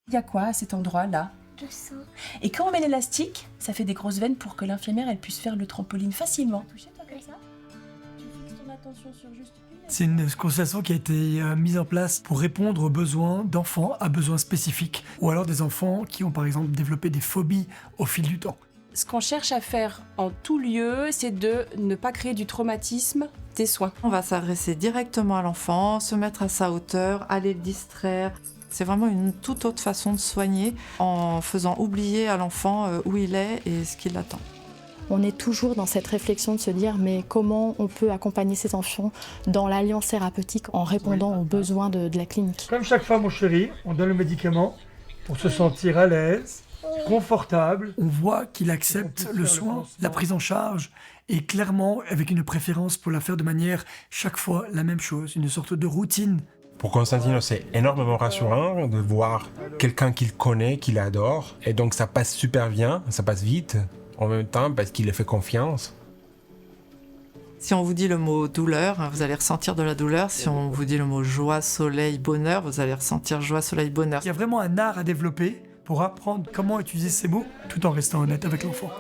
Il y a quoi à cet endroit-là? Le sang. Et quand on met l'élastique, ça fait des grosses veines pour que l'infirmière elle puisse faire le trampoline facilement. Toucher toi comme ça. Tu fixes ton attention sur juste une. C'est une constellation qui a été mise en place pour répondre aux besoins d'enfants à besoins spécifiques, ou alors des enfants qui ont par exemple développé des phobies au fil du temps. Ce qu'on cherche à faire en tout lieu, c'est de ne pas créer du traumatisme des soins. On va s'adresser directement à l'enfant, se mettre à sa hauteur, aller le distraire. C'est vraiment une toute autre façon de soigner en faisant oublier à l'enfant où il est et ce qui l'attend. On est toujours dans cette réflexion de se dire mais comment on peut accompagner ces enfants dans l'alliance thérapeutique en répondant aux besoins de la clinique. Comme chaque fois, mon chéri, on donne le médicament pour se sentir à l'aise, confortable. On voit qu'il accepte le soin, la prise en charge, et clairement avec une préférence pour la faire de manière chaque fois la même chose, une sorte de routine. Pour Constantino, c'est énormément rassurant de voir quelqu'un qu'il connaît, qu'il adore. Et donc ça passe super bien, ça passe vite, en même temps parce qu'il a fait confiance. Si on vous dit le mot douleur, vous allez ressentir de la douleur. Si on vous dit le mot joie, soleil, bonheur, vous allez ressentir joie, soleil, bonheur. Il y a vraiment un art à développer pour apprendre comment utiliser ces mots tout en restant honnête avec l'enfant.